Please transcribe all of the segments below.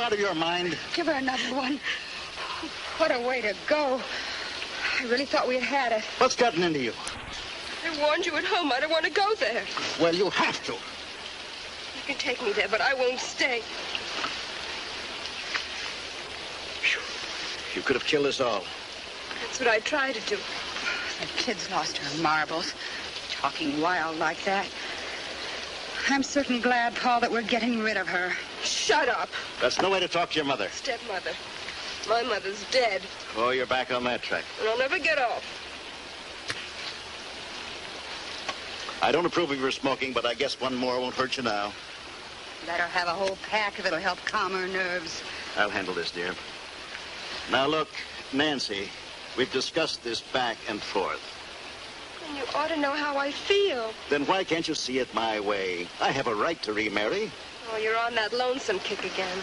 out of your mind? Give her another one. What a way to go. I really thought we had had it. What's gotten into you? I warned you at home. I don't want to go there. Well, you have to. You can take me there, but I won't stay. You could have killed us all. That's what I tried to do. The kid's lost her marbles. Talking wild like that. I'm certain glad, Paul, that we're getting rid of her. Shut up. That's no way to talk to your mother. Stepmother. My mother's dead. Oh, you're back on that track. And I'll never get off. I don't approve of your smoking, but I guess one more won't hurt you now. Let her have a whole pack if it'll help calm her nerves. I'll handle this, dear. Now, look, Nancy, we've discussed this back and forth. And you ought to know how I feel. Then why can't you see it my way? I have a right to remarry. Oh, you're on that lonesome kick again.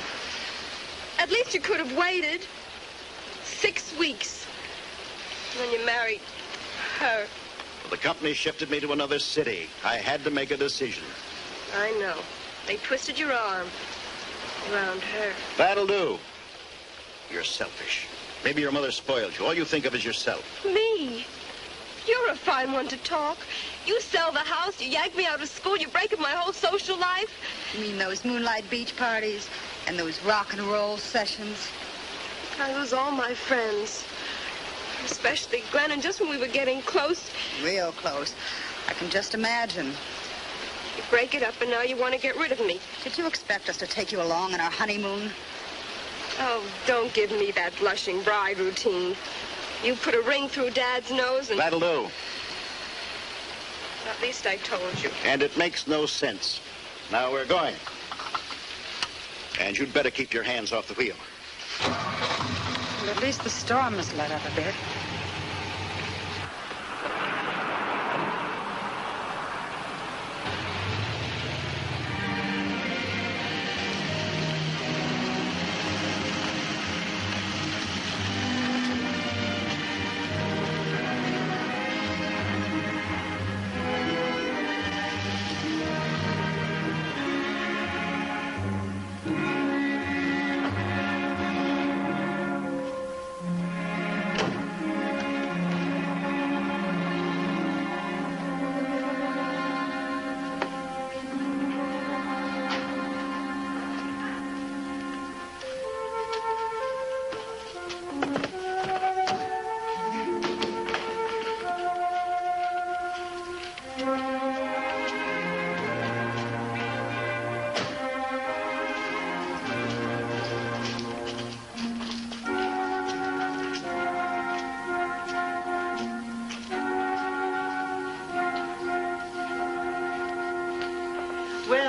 At least you could have waited 6 weeks. When you married her. Well, the company shifted me to another city. I had to make a decision. I know. They twisted your arm around her. That'll do. You're selfish. Maybe your mother spoiled you. All you think of is yourself. Me? You're a fine one to talk. You sell the house, you yank me out of school, you break up my whole social life. You mean those moonlight beach parties and those rock and roll sessions? I lose all my friends. Especially Glenn, and just when we were getting close. Real close. I can just imagine. You break it up and now you want to get rid of me. Did you expect us to take you along on our honeymoon? Oh, don't give me that blushing bride routine. You put a ring through Dad's nose and... That'll do. At least I told you. And it makes no sense. Now we're going. And you'd better keep your hands off the wheel. Well, at least the storm has let up a bit.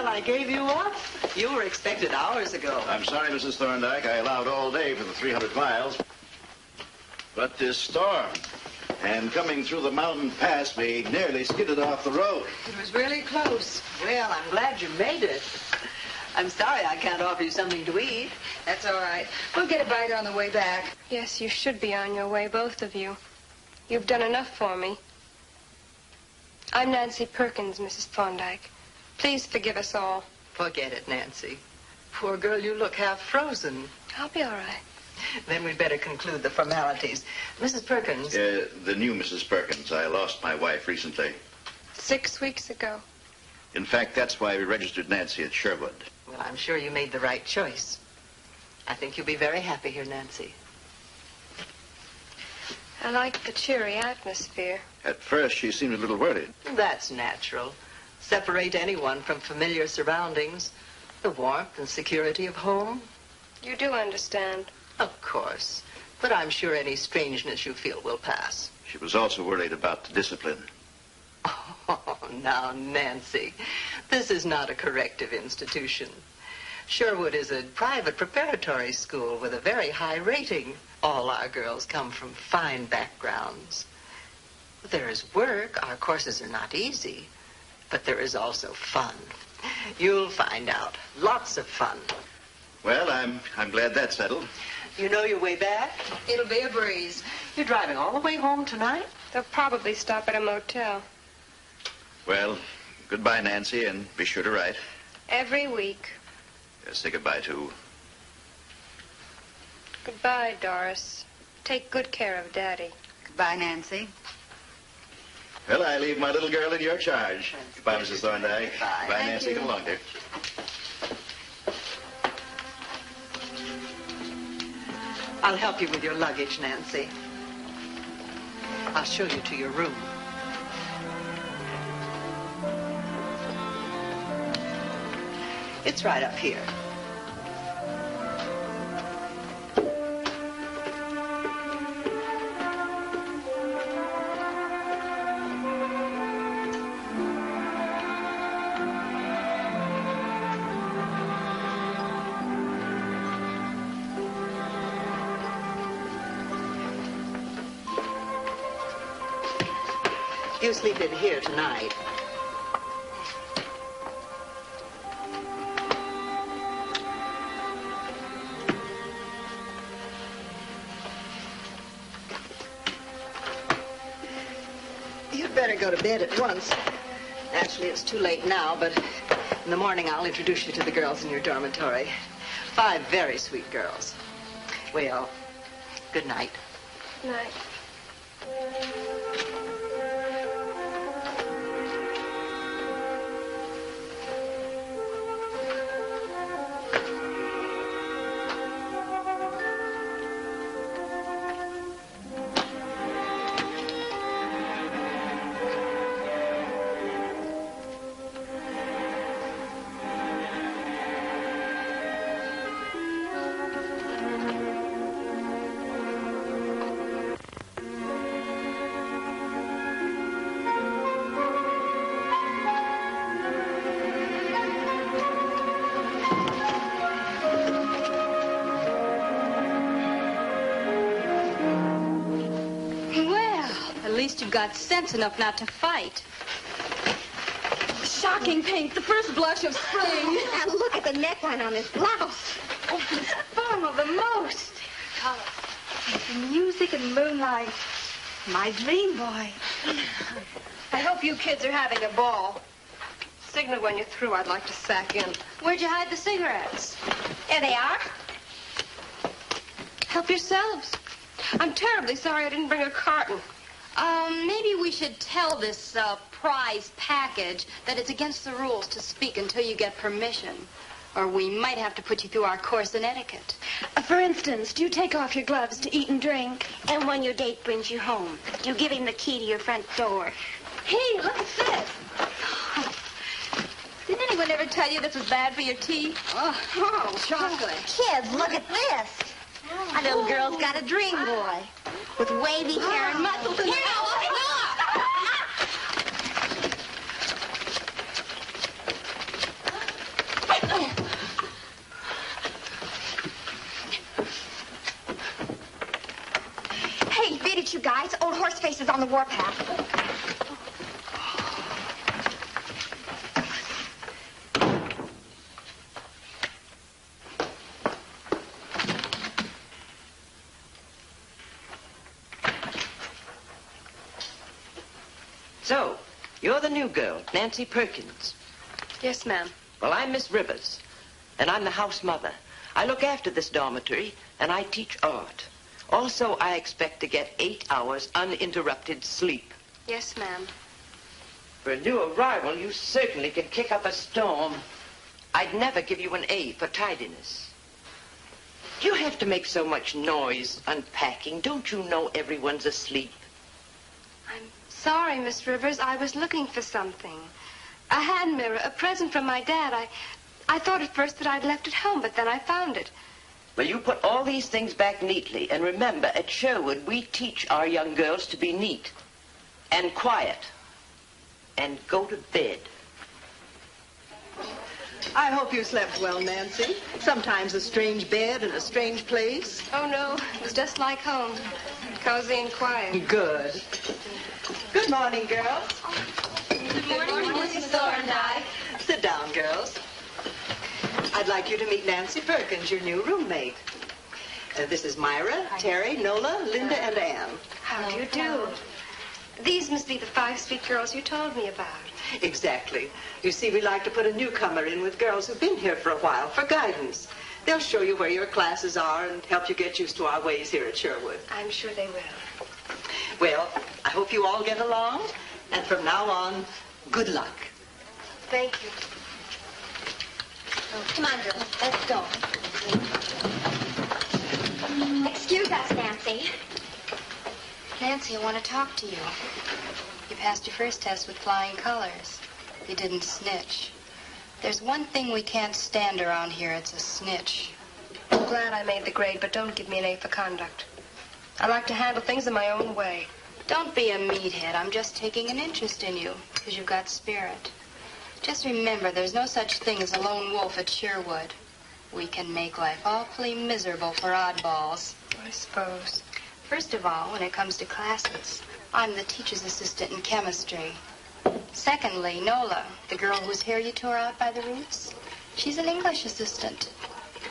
I gave you up. You were expected hours ago. I'm sorry, Mrs. Thorndyke. I allowed all day for the 300 miles. But this storm, and coming through the mountain pass, we nearly skidded off the road. It was really close. Well, I'm glad you made it. I'm sorry I can't offer you something to eat. That's all right. We'll get a bite on the way back. Yes, you should be on your way, both of you. You've done enough for me. I'm Nancy Perkins, Mrs. Thorndyke. Please forgive us all. Forget it, Nancy. Poor girl, you look half frozen. I'll be all right. Then we'd better conclude the formalities. Mrs. Perkins. The new Mrs. Perkins. I lost my wife recently. 6 weeks ago. In fact, that's why we registered Nancy at Sherwood. Well, I'm sure you made the right choice. I think you'll be very happy here, Nancy. I like the cheery atmosphere. At first, she seemed a little worried. That's natural. Separate anyone from familiar surroundings. The warmth and security of home. You do understand. Of course. But I'm sure any strangeness you feel will pass. She was also worried about the discipline. Oh, now, Nancy, this is not a corrective institution. Sherwood is a private preparatory school with a very high rating. All our girls come from fine backgrounds. There is work. Our courses are not easy. But there is also fun. You'll find out. Lots of fun. Well, I'm glad that's settled. You know your way back? It'll be a breeze. You're driving all the way home tonight? They'll probably stop at a motel. Well, goodbye, Nancy, and be sure to write. Every week. Say goodbye to Goodbye, Doris. Take good care of Daddy. Goodbye, Nancy. Well, I leave my little girl in your charge. Goodbye, Mrs. Thorndike. Goodbye, Nancy. Come along, dear. I'll help you with your luggage, Nancy. I'll show you to your room. It's right up here. You sleep in here tonight. You'd better go to bed at once. Actually, it's too late now, but in the morning I'll introduce you to the girls in your dormitory. 5 very sweet girls. Well, good night. Good night. You've got sense enough not to fight. Shocking paint, the first blush of spring. And look at the neckline on this blouse. Oh, it's form of the most. Color. Music and moonlight. My dream boy. I hope you kids are having a ball. Signal when you're through. I'd like to sack in. Where'd you hide the cigarettes? There they are. Help yourselves. I'm terribly sorry I didn't bring a carton. Maybe we should tell this prize package that it's against the rules to speak until you get permission. Or we might have to put you through our course in etiquette. For instance, do you take off your gloves to eat and drink? And when your date brings you home, you give him the key to your front door. Hey, look at this. Didn't anyone ever tell you this was bad for your teeth? Oh, chocolate. Kids, look at this. My little girl's got a dream boy with wavy hair and muscles. And hey, beat it, you guys. Old Horseface is on the warpath. So, you're the new girl, Nancy Perkins. Yes, ma'am. Well, I'm Miss Rivers, and I'm the house mother. I look after this dormitory, and I teach art. Also, I expect to get 8 hours uninterrupted sleep. Yes, ma'am. For a new arrival, you certainly can kick up a storm. I'd never give you an A for tidiness. You have to make so much noise unpacking. Don't you know everyone's asleep? I'm sorry, Miss Rivers. I was looking for something. A hand mirror, a present from my dad. I thought at first that I'd left it home, but then I found it. Well, you put all these things back neatly. And remember, at Sherwood, we teach our young girls to be neat and quiet and go to bed. I hope you slept well, Nancy. Sometimes a strange bed in a strange place. Oh, no. It was just like home. Cozy and quiet. Good. Good morning, girls. Good morning, Mrs. Thorndike. Sit down, girls. I'd like you to meet Nancy Perkins, your new roommate. This is Myra, Terry, Nola, Linda, and Ann. How do you do? These must be the 5 sweet girls you told me about. Exactly. You see, we like to put a newcomer in with girls who've been here for a while for guidance. They'll show you where your classes are and help you get used to our ways here at Sherwood. I'm sure they will. Well, I hope you all get along, and from now on, good luck. Thank you. Oh, come on, girls. Let's go. Excuse us, Nancy. Nancy, I want to talk to you. You passed your first test with flying colors. You didn't snitch. There's one thing we can't stand around here. It's a snitch. I'm glad I made the grade, but don't give me an A for conduct. I like to handle things in my own way. Don't be a meathead. I'm just taking an interest in you because you've got spirit. Just remember, there's no such thing as a lone wolf at Sherwood. We can make life awfully miserable for oddballs. I suppose. First of all, when it comes to classes, I'm the teacher's assistant in chemistry. Secondly, Nola, the girl whose hair you tore out by the roots, she's an English assistant.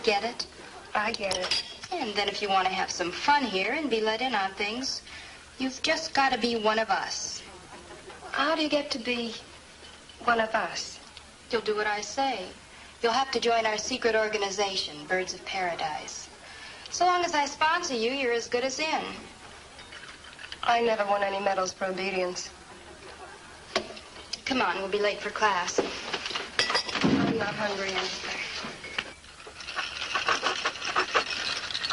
Get it? I get it. And then if you want to have some fun here and be let in on things, you've just got to be one of us. How do you get to be one of us? You'll do what I say. You'll have to join our secret organization, Birds of Paradise. So long as I sponsor you, you're as good as in. I never won any medals for obedience. Come on, we'll be late for class. I'm not hungry anyway.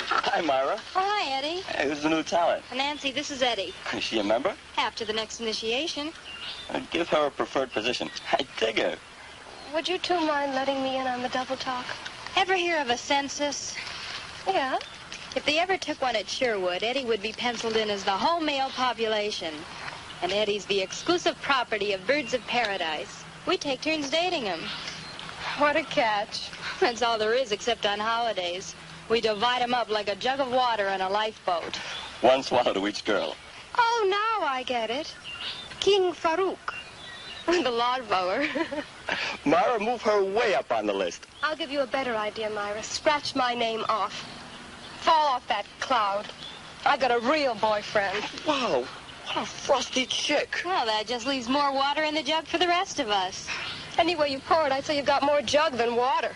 Hi, Myra. Oh, hi, Eddie. Hey, who's the new talent? Nancy, this is Eddie. Is she a member? After the next initiation. I'd give her a preferred position. I dig her. Would you two mind letting me in on the double talk? Ever hear of a census? Yeah. If they ever took one at Sherwood, Eddie would be penciled in as the whole male population. And Eddie's the exclusive property of Birds of Paradise. We take turns dating him. What a catch. That's all there is, except on holidays. We divide him up like a jug of water in a lifeboat. One swallow to each girl. Oh, now I get it. King Farouk. The lawnmower. Myra, move her way up on the list. I'll give you a better idea, Myra. Scratch my name off. Fall off that cloud. I got a real boyfriend. Wow, what a frosty chick. Well, that just leaves more water in the jug for the rest of us. Any way you pour it, I'd say you've got more jug than water.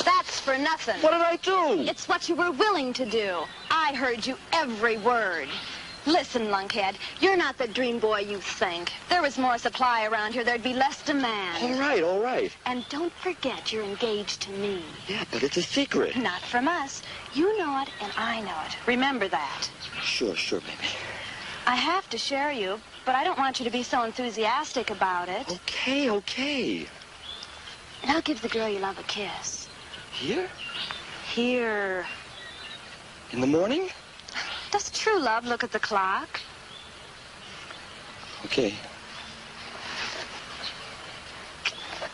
That's for nothing. What did I do? It's what you were willing to do. I heard you every word. Listen, lunkhead, you're not the dream boy you think. If there was more supply around here, there'd be less demand. All right, all right. And don't forget you're engaged to me. Yeah, but it's a secret. Not from us. You know it, and I know it. Remember that. Sure, baby. I have to share you, but I don't want you to be so enthusiastic about it. Okay. And I'll give the girl you love a kiss. Here? Here. In the morning? Does true love look at the clock? Okay.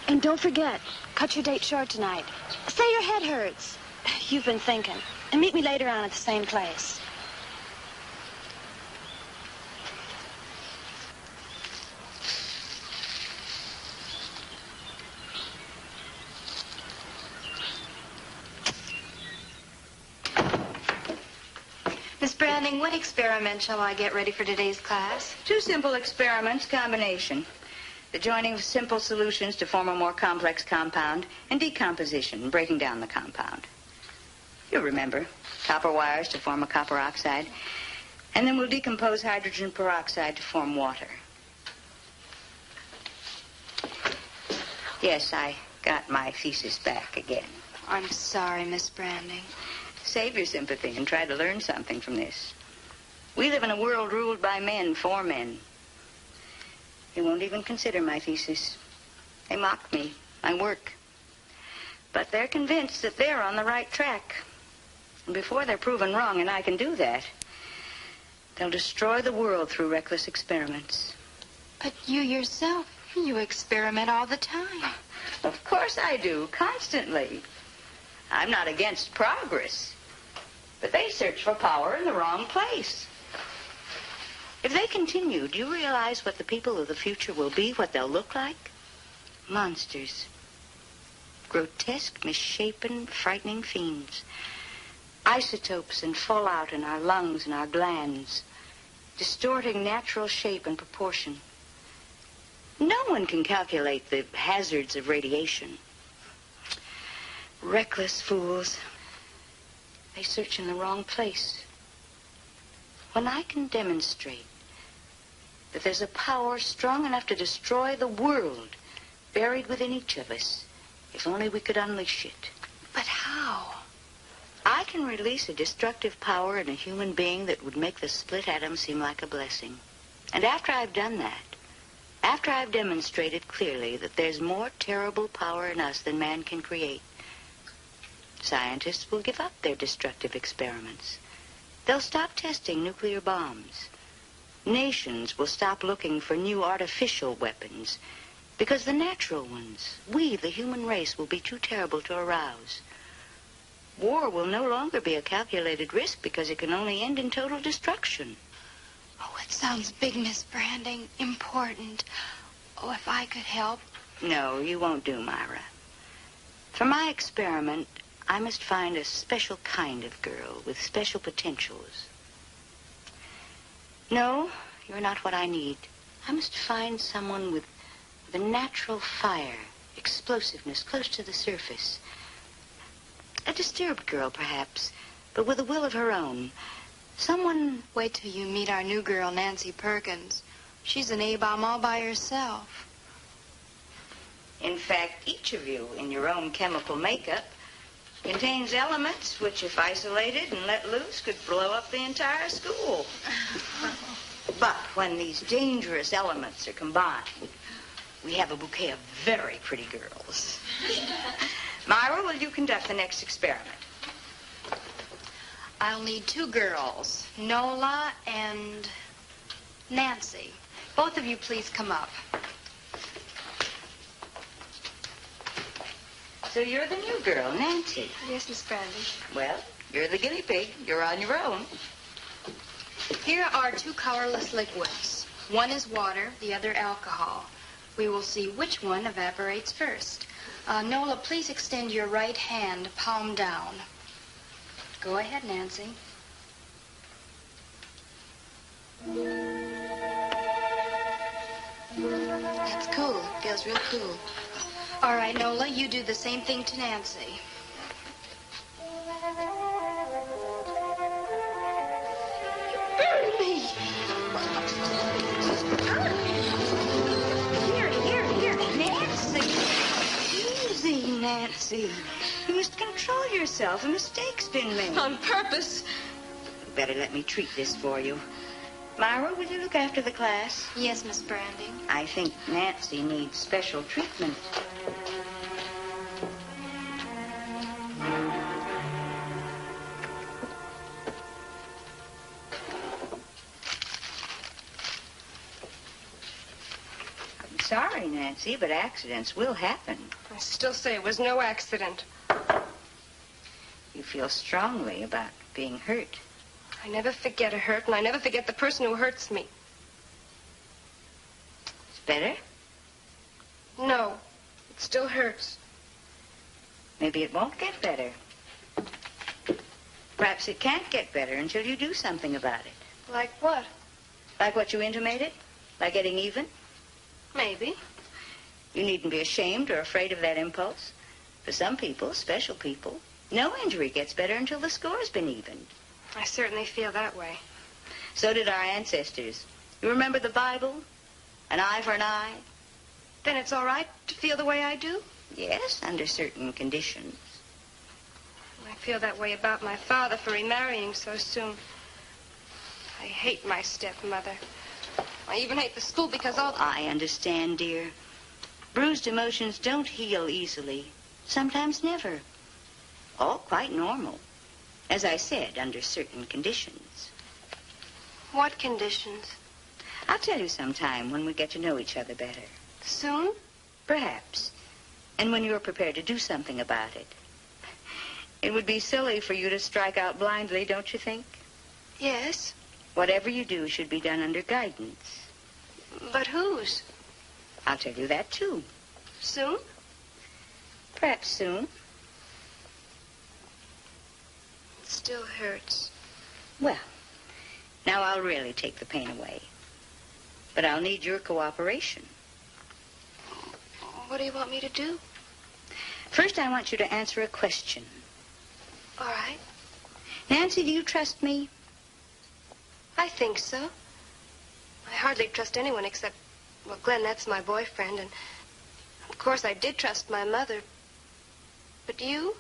And don't forget, cut your date short tonight. Say your head hurts. You've been thinking. And meet me later on at the same place. Miss Branding, what experiment shall I get ready for today's class? 2 simple experiments, combination. The joining of simple solutions to form a more complex compound, and decomposition, breaking down the compound. You'll remember, copper wires to form a copper oxide, and then we'll decompose hydrogen peroxide to form water. Yes, I got my thesis back again. I'm sorry, Miss Branding. Save your sympathy and try to learn something from this. We live in a world ruled by men for men. They won't even consider my thesis. They mock me, my work. But they're convinced that they're on the right track. And before they're proven wrong, and I can do that, they'll destroy the world through reckless experiments. But you yourself, you experiment all the time. Of course I do, constantly. I'm not against progress. But they search for power in the wrong place. If they continue, do you realize what the people of the future will be, what they'll look like? Monsters. Grotesque, misshapen, frightening fiends. Isotopes and fallout in our lungs and our glands, distorting natural shape and proportion. No one can calculate the hazards of radiation. Reckless fools. They search in the wrong place. When I can demonstrate that there's a power strong enough to destroy the world buried within each of us, if only we could unleash it. But how? I can release a destructive power in a human being that would make the split atom seem like a blessing. And after I've done that, after I've demonstrated clearly that there's more terrible power in us than man can create, scientists will give up their destructive experiments. They'll stop testing nuclear bombs. Nations will stop looking for new artificial weapons because the natural ones, we, the human race, will be too terrible to arouse. War will no longer be a calculated risk because it can only end in total destruction. Oh, it sounds big, Miss Branding. Important. Oh, if I could help. No, you won't do, Myra. For my experiment, I must find a special kind of girl with special potentials. No, you're not what I need. I must find someone with a natural fire, explosiveness close to the surface. A disturbed girl, perhaps, but with a will of her own. Someone... Wait till you meet our new girl, Nancy Perkins. She's an A-bomb all by herself. In fact, each of you, in your own chemical makeup, contains elements which, if isolated and let loose, could blow up the entire school. But when these dangerous elements are combined, we have a bouquet of very pretty girls. Myra, will you conduct the next experiment? I'll need 2 girls, Nola and Nancy. Both of you please come up. So you're the new girl, Nancy. Yes, Miss Branding. Well, you're the guinea pig. You're on your own. Here are 2 colorless liquids. One is water, the other alcohol. We will see which one evaporates first. Nola, please extend your right hand, palm down. Go ahead, Nancy. That's cool. Feels real cool. All right, Nola, you do the same thing to Nancy. Burn me! Here, Nancy. Easy, Nancy. You must control yourself. A mistake's been made. On purpose. Better let me treat this for you. Myra, will you look after the class? Yes, Miss Branding. I think Nancy needs special treatment. I'm sorry, Nancy, but accidents will happen. I still say it was no accident. You feel strongly about being hurt. I never forget a hurt, and I never forget the person who hurts me. It's better? No, it still hurts. Maybe it won't get better. Perhaps it can't get better until you do something about it. Like what? Like what you intimated? Like getting even? Maybe. You needn't be ashamed or afraid of that impulse. For some people, special people, no injury gets better until the score's been evened. I certainly feel that way. So did our ancestors. You remember the Bible? An eye for an eye? Then it's all right to feel the way I do? Yes, under certain conditions. I feel that way about my father for remarrying so soon. I hate my stepmother. I even hate the school because all... I understand, dear. Bruised emotions don't heal easily. Sometimes never. All quite normal. As I said, under certain conditions. What conditions? I'll tell you sometime when we get to know each other better. Soon? Perhaps. And when you're prepared to do something about it. It would be silly for you to strike out blindly, don't you think? Yes. Whatever you do should be done under guidance. But whose? I'll tell you that, too. Soon? Perhaps soon. It still hurts. Well, now I'll really take the pain away. But I'll need your cooperation. What do you want me to do? First, I want you to answer a question. All right. Nancy, do you trust me? I think so. I hardly trust anyone except, well, Glenn, that's my boyfriend, and of course I did trust my mother. But you?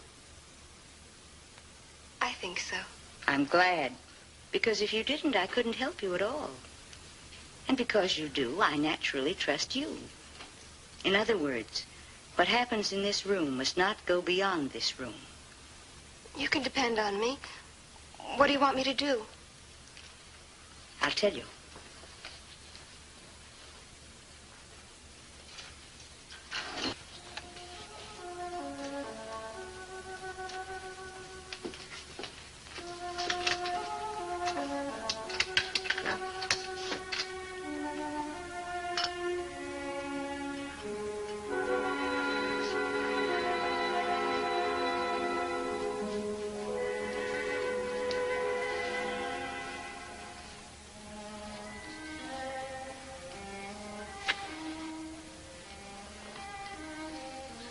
I think so. I'm glad. Because if you didn't, I couldn't help you at all. And because you do, I naturally trust you. In other words, what happens in this room must not go beyond this room. You can depend on me. What do you want me to do? I'll tell you.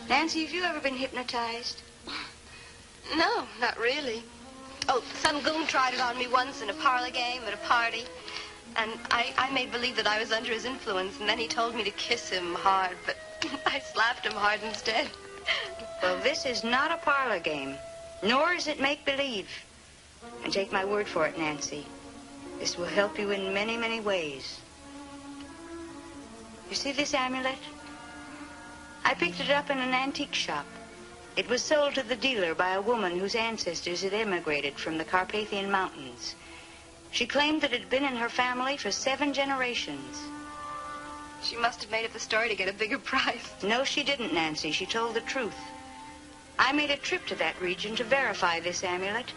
Nancy, have you ever been hypnotized? No, not really. Oh, some goon tried it on me once in a parlor game at a party. And I made believe that I was under his influence, and then he told me to kiss him hard, but I slapped him hard instead. Well, this is not a parlor game, nor is it make-believe. And take my word for it, Nancy. This will help you in many, many ways. You see this amulet? I picked it up in an antique shop. It was sold to the dealer by a woman whose ancestors had emigrated from the Carpathian Mountains. She claimed that it had been in her family for 7 generations. She must have made up the story to get a bigger price. No, she didn't, Nancy. She told the truth. I made a trip to that region to verify this amulet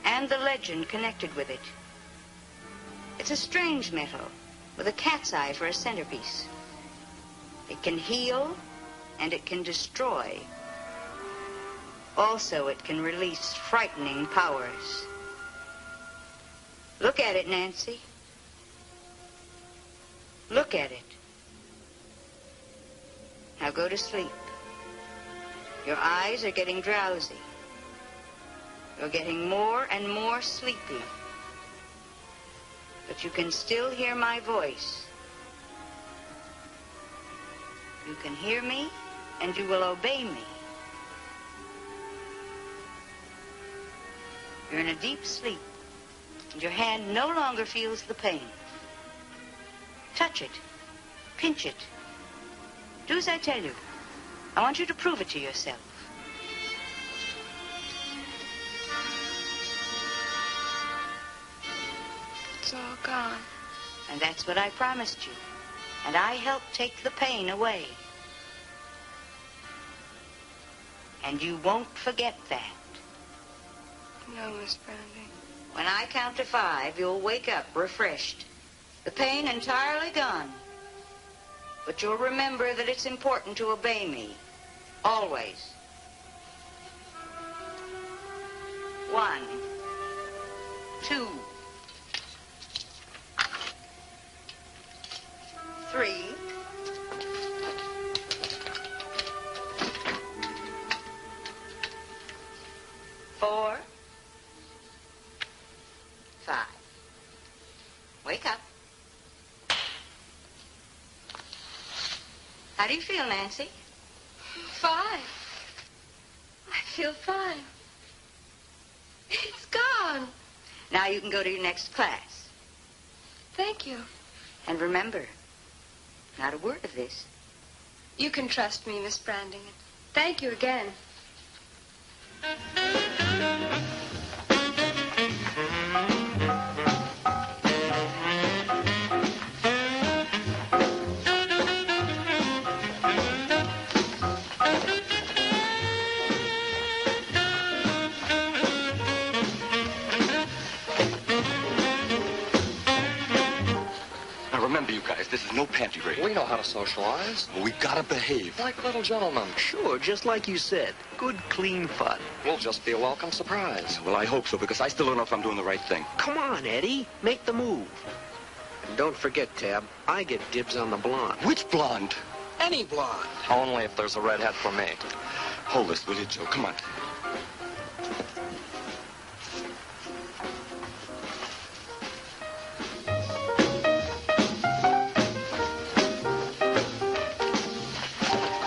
and the legend connected with it. It's a strange metal with a cat's eye for a centerpiece. It can heal and it can destroy. Also, it can release frightening powers. Look at it, Nancy. Look at it. Now go to sleep. Your eyes are getting drowsy. You're getting more and more sleepy. But you can still hear my voice. You can hear me, and you will obey me. You're in a deep sleep, and your hand no longer feels the pain. Touch it. Pinch it. Do as I tell you. I want you to prove it to yourself. It's all gone. And that's what I promised you. And I helped take the pain away. And you won't forget that. No, Miss Brandy. When I count to 5, you'll wake up refreshed. The pain entirely gone. But you'll remember that it's important to obey me. Always. 1, 2, 3, 4, 5. Wake up. How do you feel, Nancy? Fine. I feel fine. It's gone. Now you can go to your next class. Thank you. And remember, not a word of this. You can trust me, Miss Branding. Thank you again. Remember, you guys, this is no pantry raid. We know how to socialize. We gotta behave. Like little gentlemen. Sure, just like you said. Good, clean fun. We'll just be a welcome surprise. Well, I hope so, because I still don't know if I'm doing the right thing. Come on, Eddie. Make the move. And don't forget, Tab, I get dibs on the blonde. Which blonde? Any blonde. Only if there's a redhead for me. Hold this, will you, Joe? Come on.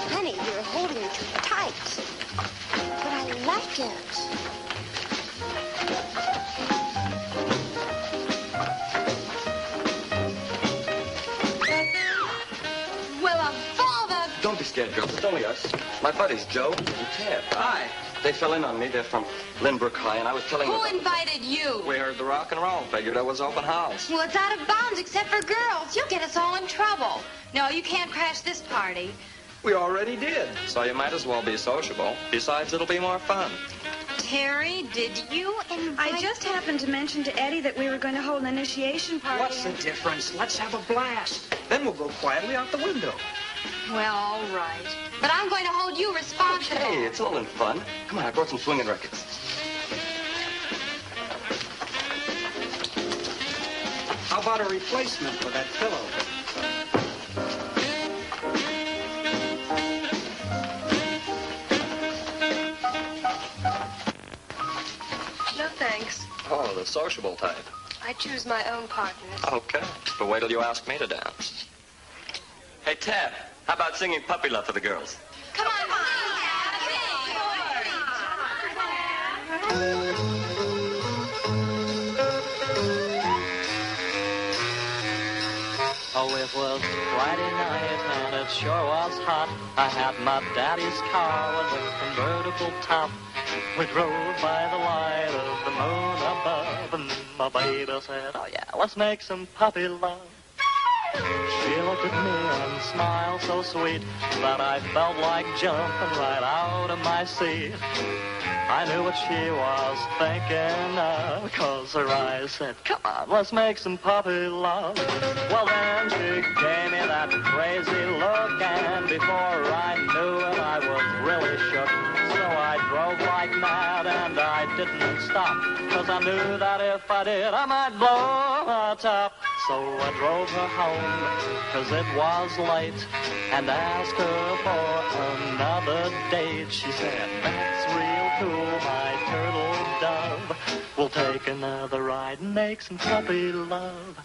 Honey, you're holding it too tight. But I like it. Don't be scared, girls. It's only us. My buddies, Joe and Ted. Hi. They fell in on me. They're from Lynbrook High, and I was telling them... Who invited you? We heard the rock and roll. Figured it was open house. Well, it's out of bounds except for girls. You'll get us all in trouble. No, you can't crash this party. We already did. So you might as well be sociable. Besides, it'll be more fun. Terry, did you invite... I just happened to mention to Eddie that we were going to hold an initiation party. What's the difference? Let's have a blast. Then we'll go quietly out the window. Well, all right. But I'm going to hold you responsible. Hey, it's all in fun. Come on, I brought some swinging records. How about a replacement for that pillow? No, thanks. Oh, the sociable type. I choose my own partners. Okay. But wait till you ask me to dance. Hey, Ted, how about singing Puppy Love for the girls? Come on, Oh, it was Friday night and it sure was hot. I had my daddy's car with a convertible top. We drove by the light of the moon above, and my baby said, oh yeah, let's make some puppy love. She looked at me and smiled so sweet that I felt like jumping right out of my seat. I knew what she was thinking of, 'cause her eyes said, come on, let's make some puppy love. Well, then she gave me that crazy look, and before I knew it, I was really shook. So I drove like mad, and I didn't stop, 'cause I knew that if I did, I might blow my top. So I drove her home, 'cause it was late, and asked her for another date. She said, that's real cool, my turtle dove. We'll take another ride and make some puppy love.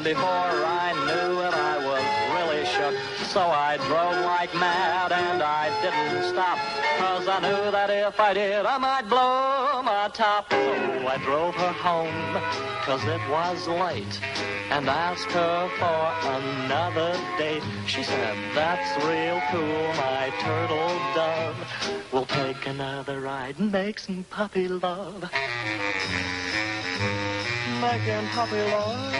Before I knew it, I was really shook. So I drove like mad, and I didn't stop, 'cause I knew that if I did, I might blow my top. So I drove her home, 'cause it was late, and asked her for another date. She said, that's real cool, my turtle dove. We'll take another ride and make some puppy love. Making puppy love.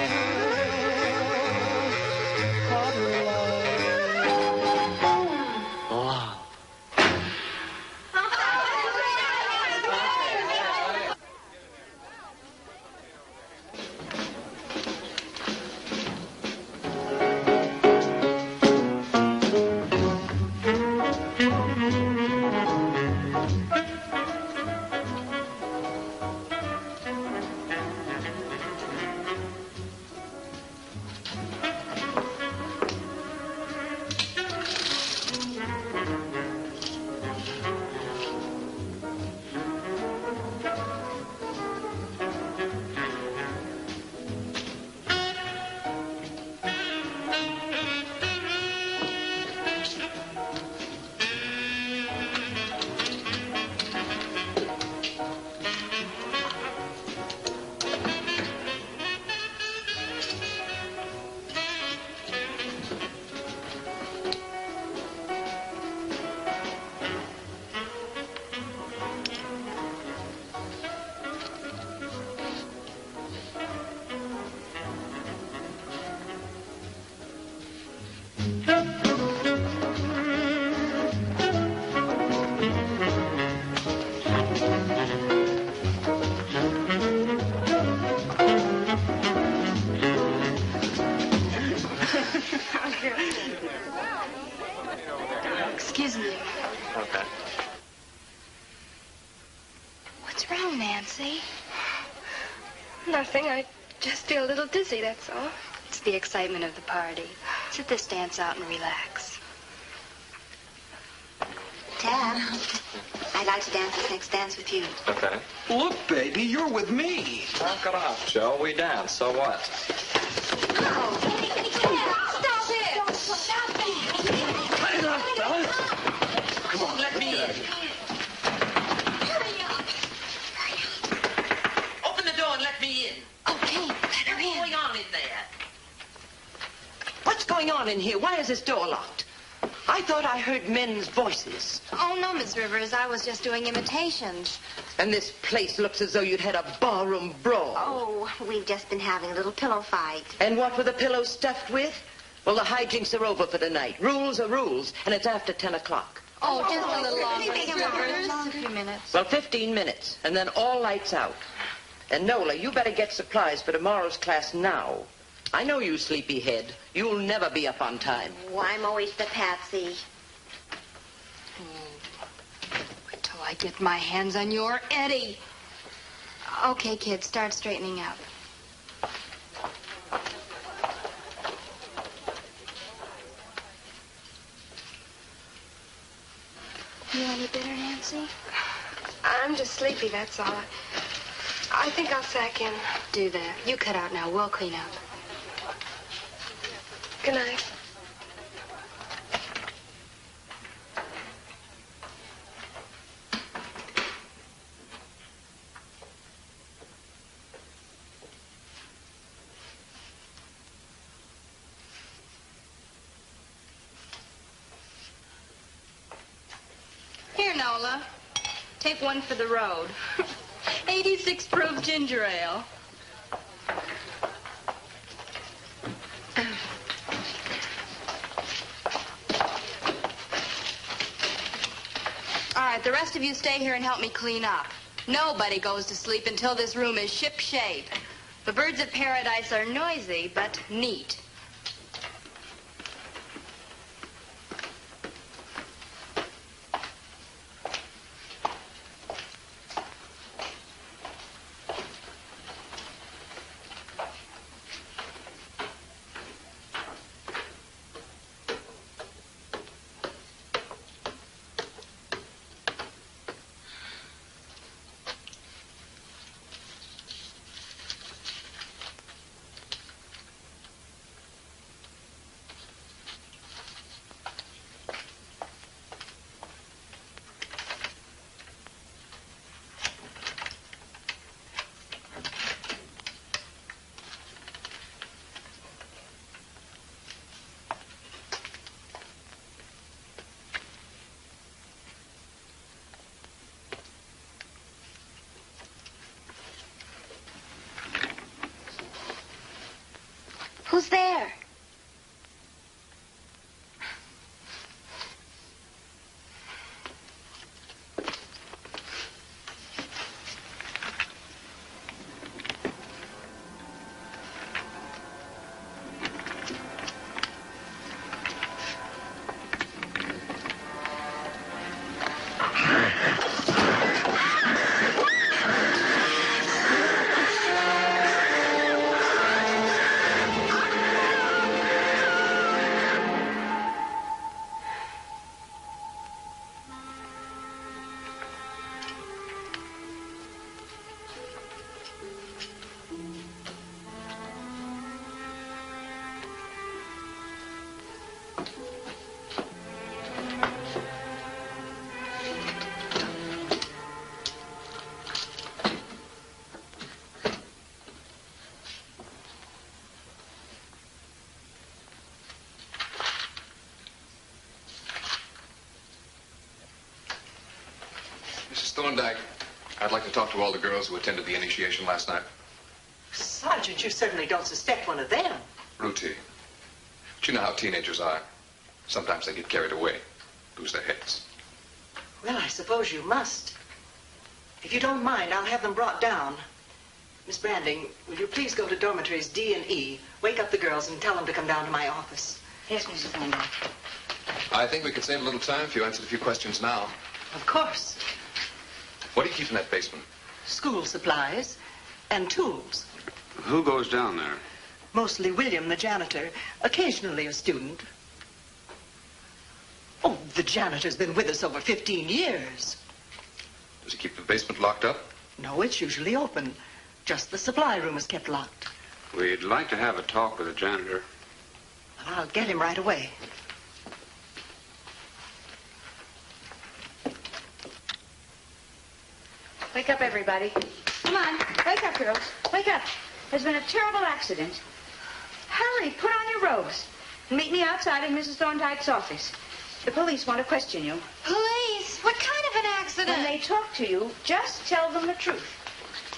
wrong, Nancy? Nothing. I just feel a little dizzy, that's all. It's the excitement of the party. Sit this dance out and relax. Tab, I'd like to dance this next dance with you. Okay. Look, baby, you're with me. Knock it off, Joe. We dance, so what? Stop it! Stop it! Hang on, fellas. Come on, let me in. Open the door and let me in. Okay, let her in. What's going on in there? What's going on in here? Why is this door locked? I thought I heard men's voices. Oh, no, Miss Rivers. I was just doing imitations. And this place looks as though you'd had a barroom brawl. Oh, we've just been having a little pillow fight. And what were the pillows stuffed with? Well, the hijinks are over for tonight. Rules are rules, and it's after 10 o'clock. Oh, just a little longer, Miss Rivers. A few minutes. Well, 15 minutes, and then all lights out. And Nola, you better get supplies for tomorrow's class now. I know you, sleepyhead. You'll never be up on time. Oh, I'm always the patsy. Wait till I get my hands on your Eddie. Okay, kids, start straightening up. You any better, Nancy? I'm just sleepy, that's all. I think I'll sack in. Do that. You cut out now. We'll clean up. Good night. Here, Nola. Take one for the road. 86 proof ginger ale. All right, the rest of you stay here and help me clean up. Nobody goes to sleep until this room is ship-shape. The birds of paradise are noisy, but neat. Who's there? Thorndike, I'd like to talk to all the girls who attended the initiation last night. Sergeant, you certainly don't suspect one of them. Ruti, but you know how teenagers are. Sometimes they get carried away, lose their heads. Well, I suppose you must. If you don't mind, I'll have them brought down. Miss Branding, will you please go to dormitories D and E, wake up the girls, and tell them to come down to my office? Yes, Mrs. Thorndike. I think we could save a little time if you answered a few questions now. Of course. What do you keep in that basement? school supplies, and tools. Who goes down there? Mostly William, the janitor. Occasionally a student. Oh, the janitor's been with us over 15 years. Does he keep the basement locked up? No, it's usually open. Just the supply room is kept locked. We'd like to have a talk with the janitor. Well, I'll get him right away. Wake up, everybody. Come on. Wake up, girls. Wake up. There's been a terrible accident. Hurry, put on your robes. And meet me outside in Mrs. Thorndyke's office. The police want to question you. Police? What kind of an accident? When they talk to you, just tell them the truth.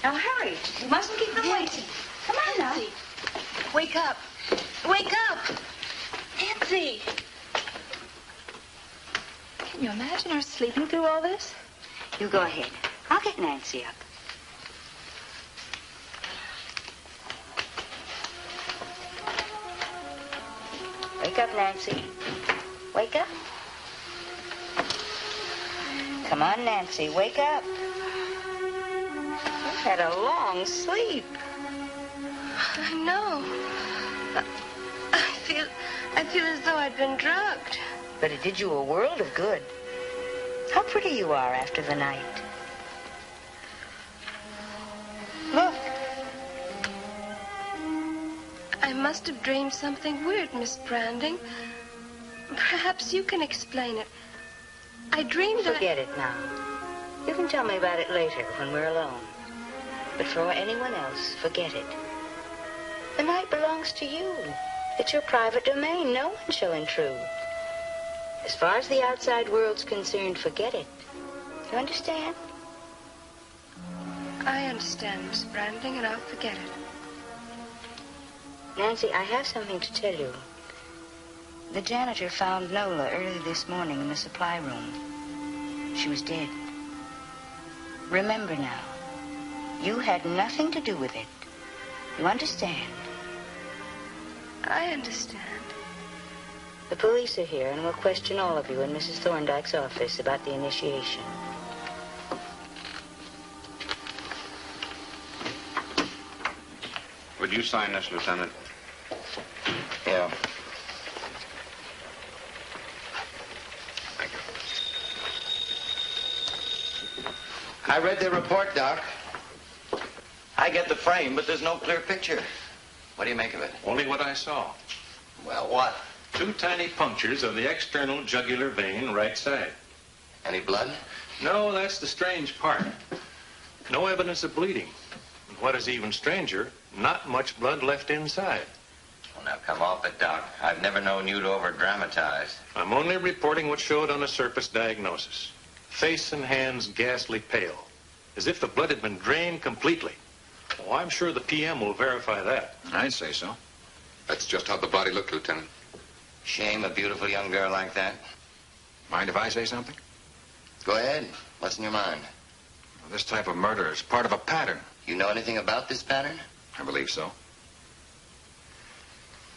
Now, hurry. You mustn't keep them waiting. Come on now. Wake up. Wake up. Nancy. Can you imagine her sleeping through all this? You go ahead. I'll get Nancy up. Wake up, Nancy. Wake up. Come on, Nancy. Wake up. You've had a long sleep. I know. I feel as though I'd been drugged. But it did you a world of good. How pretty you are after the night. Look. I must have dreamed something weird, Miss Branding. Perhaps you can explain it. I dreamed that... Forget it now. You can tell me about it later when we're alone. But for anyone else, forget it. The night belongs to you. It's your private domain. No one shall intrude. As far as the outside world's concerned, forget it. You understand? I understand, Miss Branding, and I'll forget it. Nancy, I have something to tell you. The janitor found Nola early this morning in the supply room. She was dead. Remember now, you had nothing to do with it. You understand? I understand. The police are here and will question all of you in Mrs. Thorndyke's office about the initiation. Would you sign this, Lieutenant? Yeah. Thank you. I read their report, Doc. I get the frame, but there's no clear picture. What do you make of it? Only what I saw. Well, what? 2 tiny punctures of the external jugular vein, right side. Any blood? No, that's the strange part. No evidence of bleeding. And what is even stranger, not much blood left inside. Well, now come off it, Doc. I've never known you to over-dramatize. I'm only reporting what showed on the surface diagnosis. Face and hands ghastly pale, as if the blood had been drained completely. Oh, I'm sure the PM will verify that. I'd say so. That's just how the body looked, Lieutenant. Shame a beautiful young girl like that. Mind if I say something? Go ahead. What's in your mind? Well, this type of murder is part of a pattern. You know anything about this pattern? I believe so.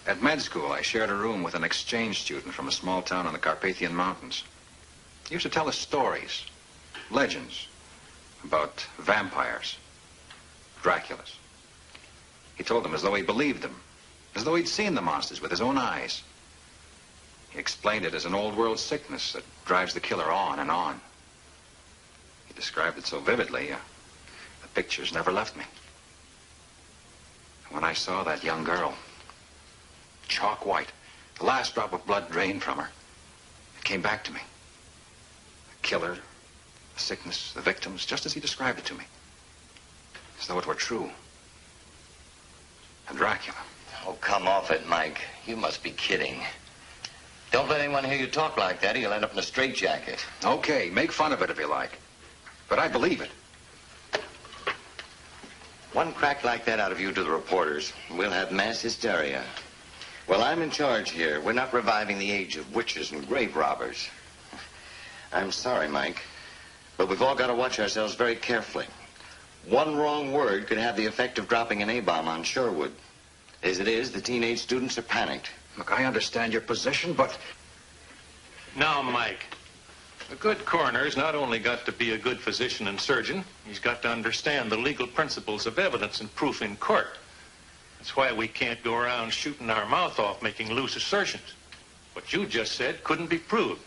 At med school, I shared a room with an exchange student from a small town in the Carpathian Mountains. He used to tell us stories, legends, about vampires, Draculas. He told them as though he believed them, as though he'd seen the monsters with his own eyes. He explained it as an old-world sickness that drives the killer on and on. He described it so vividly, the pictures never left me. When I saw that young girl, chalk white, the last drop of blood drained from her, it came back to me. The killer, the sickness, the victims, just as he described it to me. As though it were true. And Dracula. Oh, come off it, Mike. You must be kidding. Don't let anyone hear you talk like that or you'll end up in a straitjacket. Okay, make fun of it if you like. But I believe it. One crack like that out of you to the reporters, we'll have mass hysteria. Well, I'm in charge here. We're not reviving the age of witches and grave robbers. I'm sorry, Mike, but we've all got to watch ourselves very carefully. One wrong word could have the effect of dropping an A-bomb on Sherwood. As it is, the teenage students are panicked. Look, I understand your position, but... Now, Mike, A good coroner's not only got to be a good physician and surgeon, he's got to understand the legal principles of evidence and proof in court. That's why we can't go around shooting our mouth off, making loose assertions. What you just said couldn't be proved.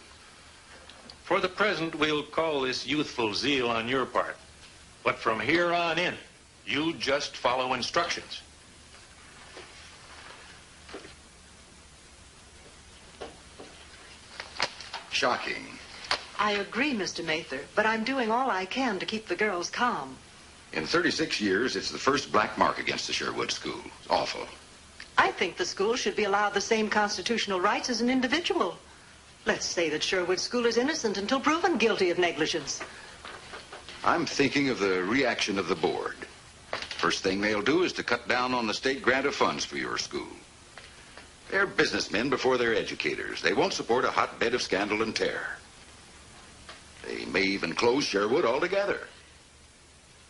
For the present, we'll call this youthful zeal on your part. But from here on in, you just follow instructions. Shocking. I agree, Mr. Mather, but I'm doing all I can to keep the girls calm. In 36 years, it's the first black mark against the Sherwood School. It's awful. I think the school should be allowed the same constitutional rights as an individual. Let's say that Sherwood School is innocent until proven guilty of negligence. I'm thinking of the reaction of the board. First thing they'll do is to cut down on the state grant of funds for your school. They're businessmen before they're educators. They won't support a hotbed of scandal and terror. They may even close Sherwood altogether.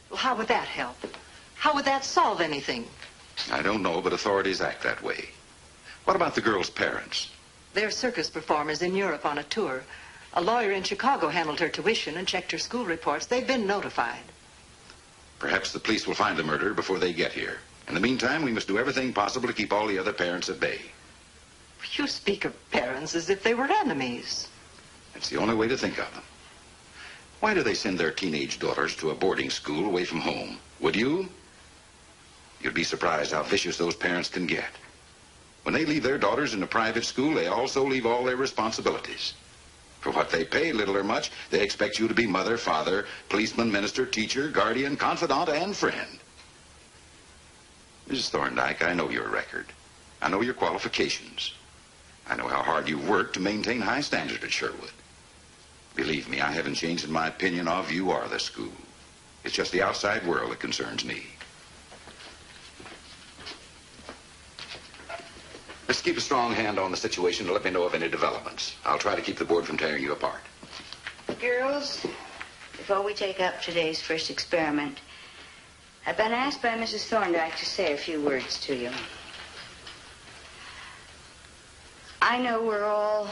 Well, how would that help? How would that solve anything? I don't know, but authorities act that way. What about the girl's parents? They're circus performers in Europe on a tour. A lawyer in Chicago handled her tuition and checked her school reports. They've been notified. Perhaps the police will find the murderer before they get here. In the meantime, we must do everything possible to keep all the other parents at bay. You speak of parents as if they were enemies. That's the only way to think of them. Why do they send their teenage daughters to a boarding school away from home? Would you? You'd be surprised how vicious those parents can get. When they leave their daughters in a private school, they also leave all their responsibilities. For what they pay, little or much, they expect you to be mother, father, policeman, minister, teacher, guardian, confidant, and friend. Mrs. Thorndyke, I know your record. I know your qualifications. I know how hard you've worked to maintain high standards at Sherwood. Believe me, I haven't changed in my opinion of you or the school. It's just the outside world that concerns me. Let's keep a strong hand on the situation to let me know of any developments. I'll try to keep the board from tearing you apart. Girls, before we take up today's first experiment, I've been asked by Mrs. Thorndyke to say a few words to you. I know we're all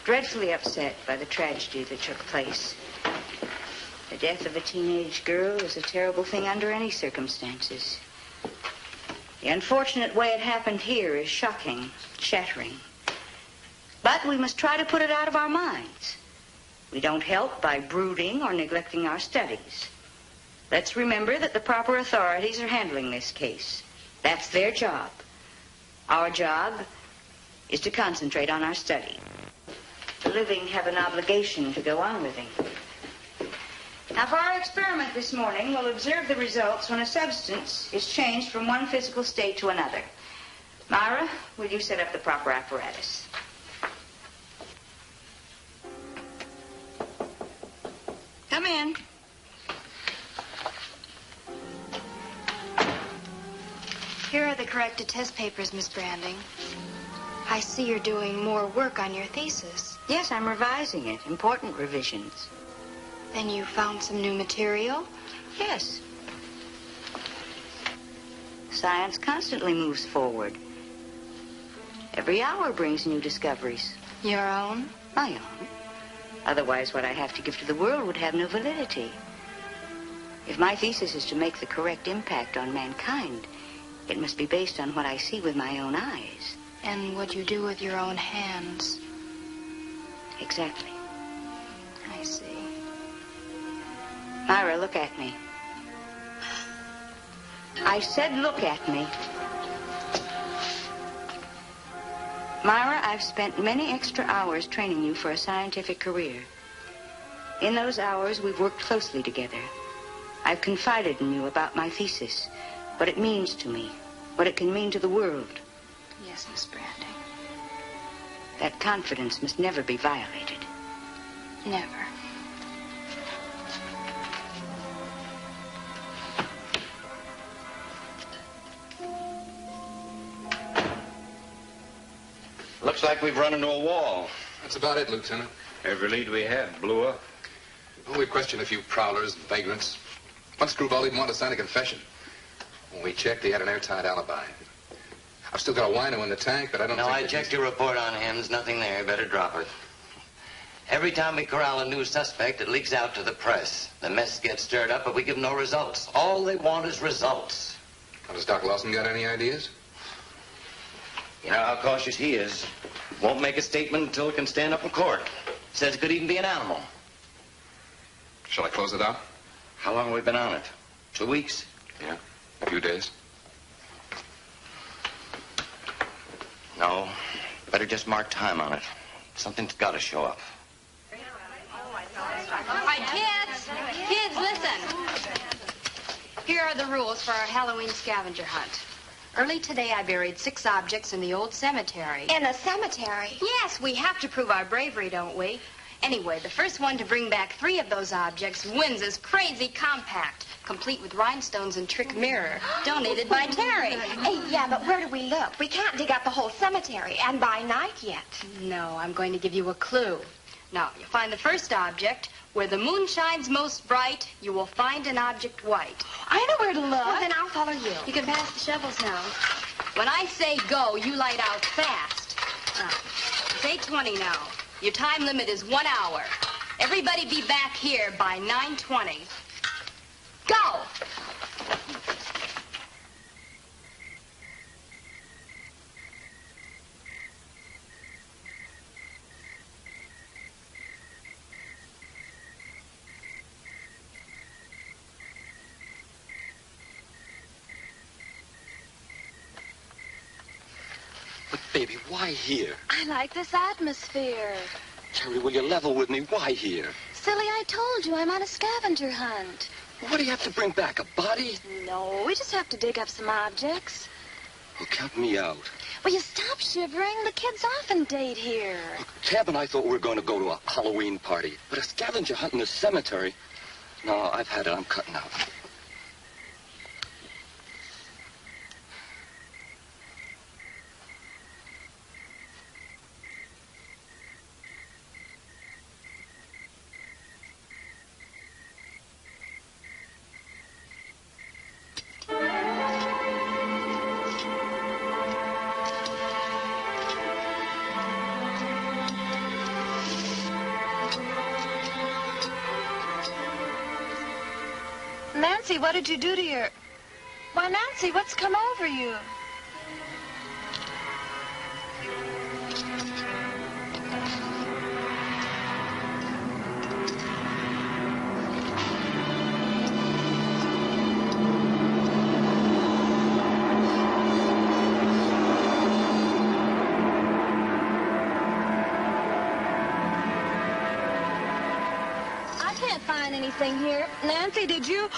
dreadfully upset by the tragedy that took place. The death of a teenage girl is a terrible thing under any circumstances. The unfortunate way it happened here is shocking, shattering. But we must try to put it out of our minds. We don't help by brooding or neglecting our studies. Let's remember that the proper authorities are handling this case. That's their job. Our job is to concentrate on our study. The living have an obligation to go on living. Now, for our experiment this morning, we'll observe the results when a substance is changed from one physical state to another. Myra, will you set up the proper apparatus? Come in. Here are the corrected test papers, Miss Branding. I see you're doing more work on your thesis. Yes, I'm revising it. Important revisions. Then you found some new material? Yes. Science constantly moves forward. Every hour brings new discoveries. Your own? My own. Otherwise, what I have to give to the world would have no validity. If my thesis is to make the correct impact on mankind, it must be based on what I see with my own eyes. And what you do with your own hands. Exactly. I see. Myra, look at me. I said look at me. Myra, I've spent many extra hours training you for a scientific career. In those hours, we've worked closely together. I've confided in you about my thesis, what it means to me, what it can mean to the world. Yes, Miss Branding. That confidence must never be violated. Never. Looks like we've run into a wall. That's about it, Lieutenant. Every lead we had blew up. Well, we questioned a few prowlers and vagrants. One screwball even wanted to sign a confession. When we checked, he had an airtight alibi. I've still got a wino in the tank, but I don't think... No, I checked your report on him. There's nothing there. Better drop it. Every time we corral a new suspect, it leaks out to the press. The mess gets stirred up, but we give no results. All they want is results. Well, has Doc Lawson got any ideas? You know how cautious he is. Won't make a statement until it can stand up in court. Says it could even be an animal. Shall I close it out? How long have we been on it? 2 weeks? Yeah, a few days. No, better just mark time on it. Something's got to show up. All right, kids, listen. Here are the rules for our Halloween scavenger hunt. Early today, I buried 6 objects in the old cemetery. In a cemetery? Yes, we have to prove our bravery, don't we? Anyway, the first one to bring back 3 of those objects wins this crazy compact, complete with rhinestones and trick mirror, donated by Terry. Hey, yeah, but where do we look? We can't dig up the whole cemetery, and by night yet. No, I'm going to give you a clue. Now, you find the first object. Where the moon shines most bright, you will find an object white. I know where to look. Well, then I'll follow you. You can pass the shovels now. When I say go, you light out fast. It's 8:20 now. Your time limit is 1 hour. Everybody be back here by 9:20. Go! But, baby, why here? I like this atmosphere. Terry, will you level with me? Why here? Silly, I told you I'm on a scavenger hunt. What do you have to bring back, a body? No, we just have to dig up some objects. Well, count me out. Will you stop shivering? The kids often date here. Look, Tab and I thought we were going to go to a Halloween party. But a scavenger hunt in a cemetery? No, I've had it. I'm cutting out. Nancy, what did you do to your... Why, Nancy, what's come over you? I can't find anything here. Nancy, did you...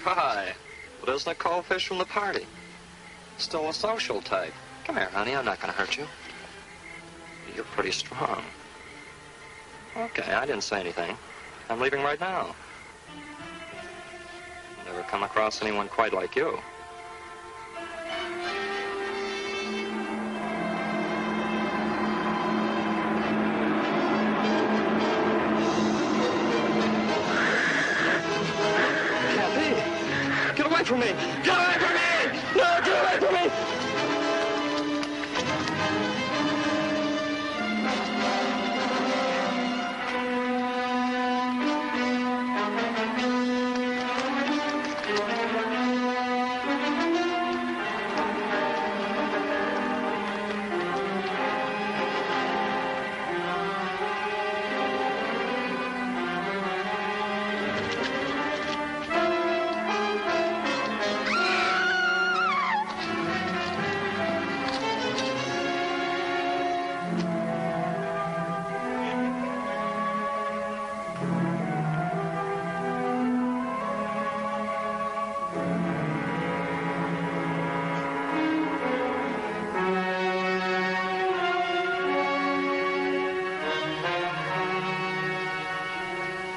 Hi. Well, isn't a cold fish from the party? Still a social type. Come here, honey. I'm not going to hurt you. You're pretty strong. Okay, I didn't say anything. I'm leaving right now. Never come across anyone quite like you. Get away from me! Get away from me! No, get away from me!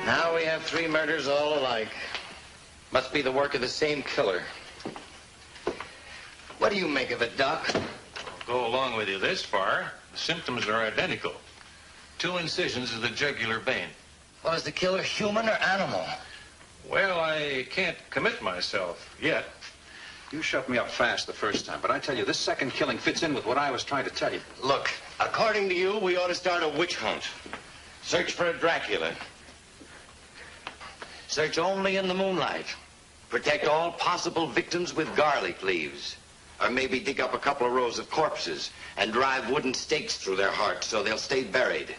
Now we have 3 murders all alike. Must be the work of the same killer. What do you make of it, Doc? I'll go along with you this far. The symptoms are identical. 2 incisions of the jugular vein. Well, is the killer human or animal? Well, I can't commit myself yet. You shut me up fast the first time, but I tell you, this second killing fits in with what I was trying to tell you. Look, according to you, we ought to start a witch hunt. Search for a Dracula. Search only in the moonlight. Protect all possible victims with garlic leaves. Or maybe dig up a couple of rows of corpses and drive wooden stakes through their hearts so they'll stay buried.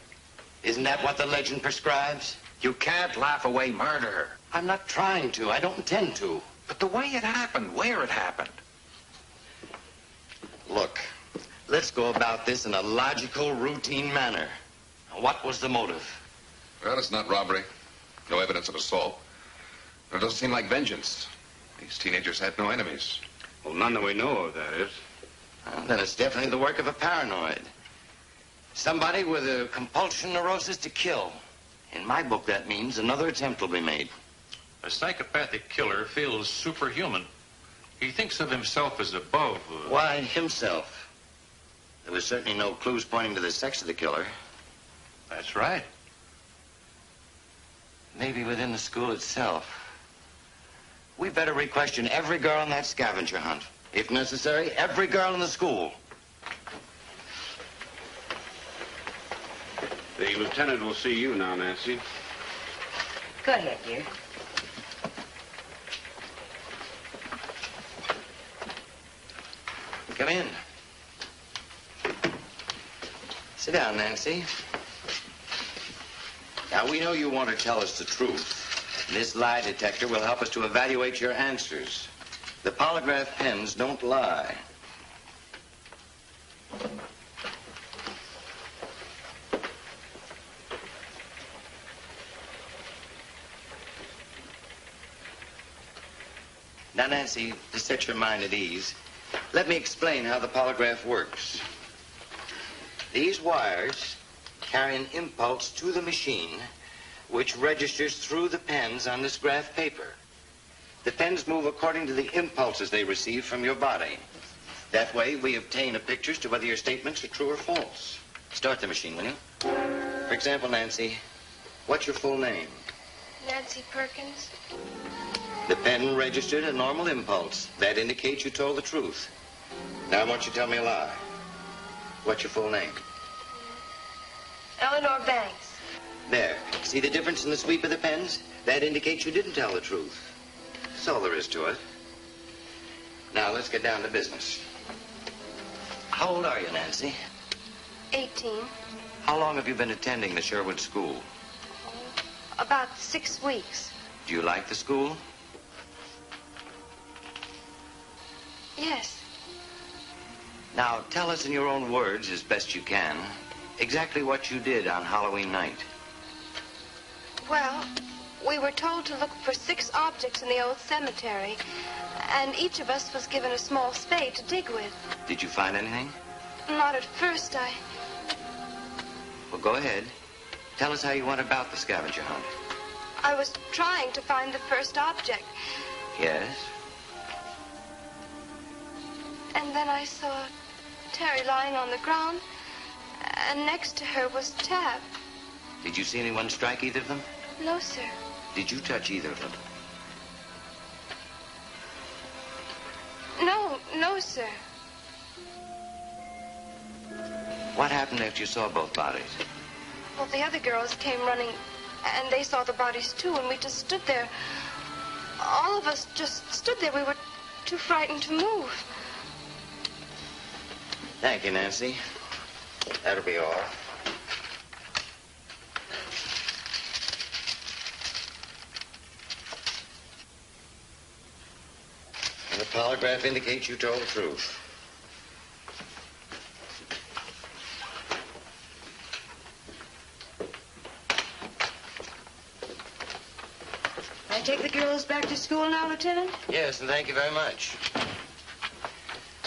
Isn't that what the legend prescribes? You can't laugh away murder. I'm not trying to. I don't intend to. But the way it happened, where it happened. Look, let's go about this in a logical, routine manner. What was the motive? Well, it's not robbery. No evidence of assault. It doesn't seem like vengeance. These teenagers had no enemies. Well, none that we know of, that is. Well, then it's definitely the work of a paranoid. Somebody with a compulsion neurosis to kill. In my book, that means another attempt will be made. A psychopathic killer feels superhuman. He thinks of himself as above. Why himself? There was certainly no clues pointing to the sex of the killer. That's right. Maybe within the school itself. We better re-question every girl in that scavenger hunt. If necessary, every girl in the school. The lieutenant will see you now, Nancy. Go ahead, dear. Come in. Sit down, Nancy. Now, we know you want to tell us the truth. This lie detector will help us to evaluate your answers. The polygraph pens don't lie. Now, Nancy, to set your mind at ease, let me explain how the polygraph works. These wires carry an impulse to the machine, which registers through the pens on this graph paper. The pens move according to the impulses they receive from your body. That way, we obtain a picture as to whether your statements are true or false. Start the machine, will you? For example, Nancy, what's your full name? Nancy Perkins. The pen registered a normal impulse. That indicates you told the truth. Now I want you to tell me a lie. What's your full name? Eleanor Banks. There. See the difference in the sweep of the pens? That indicates you didn't tell the truth. That's all there is to it. Now let's get down to business. How old are you, Nancy? 18. How long have you been attending the Sherwood School? About 6 weeks. Do you like the school? Yes. Now, tell us in your own words, as best you can, exactly what you did on Halloween night. Well, we were told to look for 6 objects in the old cemetery, and each of us was given a small spade to dig with. Did you find anything? Not at first. Well, go ahead. Tell us how you went about the scavenger hunt. I was trying to find the first object. Yes? And then I saw Terry lying on the ground, and next to her was Tab. Did you see anyone strike either of them? No, sir. Did you touch either of them? No, sir. What happened after you saw both bodies? Well, the other girls came running, and they saw the bodies, too, and we just stood there. All of us just stood there. We were too frightened to move. Thank you, Nancy. That'll be all. And the polygraph indicates you told the truth. Can I take the girls back to school now, Lieutenant? Yes, and thank you very much.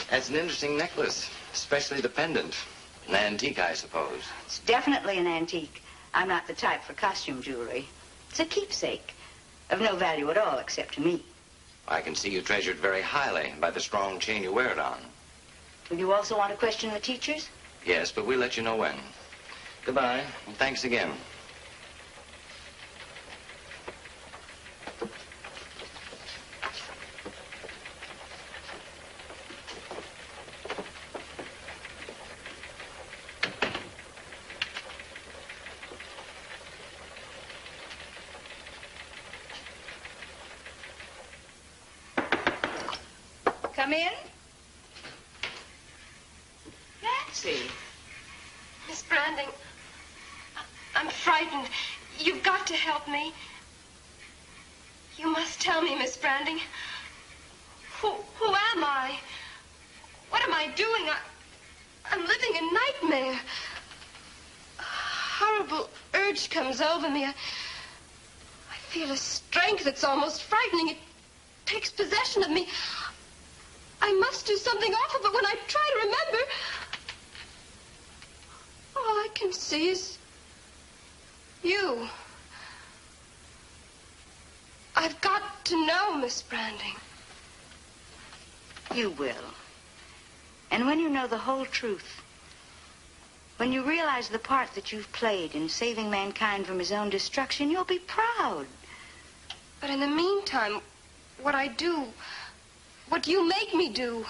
That's an interesting necklace, especially the pendant. An antique, I suppose. It's definitely an antique. I'm not the type for costume jewelry. It's a keepsake of no value at all except to me. I can see you treasure it very highly by the strong chain you wear it on. Will you also want to question the teachers? Yes, but we'll let you know when. Goodbye, and thanks again. Come in. Nancy. Miss Branding, I'm frightened. You've got to help me. You must tell me, Miss Branding. Who am I? What am I doing? I'm living a nightmare. A horrible urge comes over me. I feel a strength that's almost frightening. It takes possession of me. I must do something awful, but when I try to remember, all I can see is you. I've got to know, Miss Branding. You will. And when you know the whole truth, when you realize the part that you've played in saving mankind from his own destruction, you'll be proud. But in the meantime, what I do, what you make me do,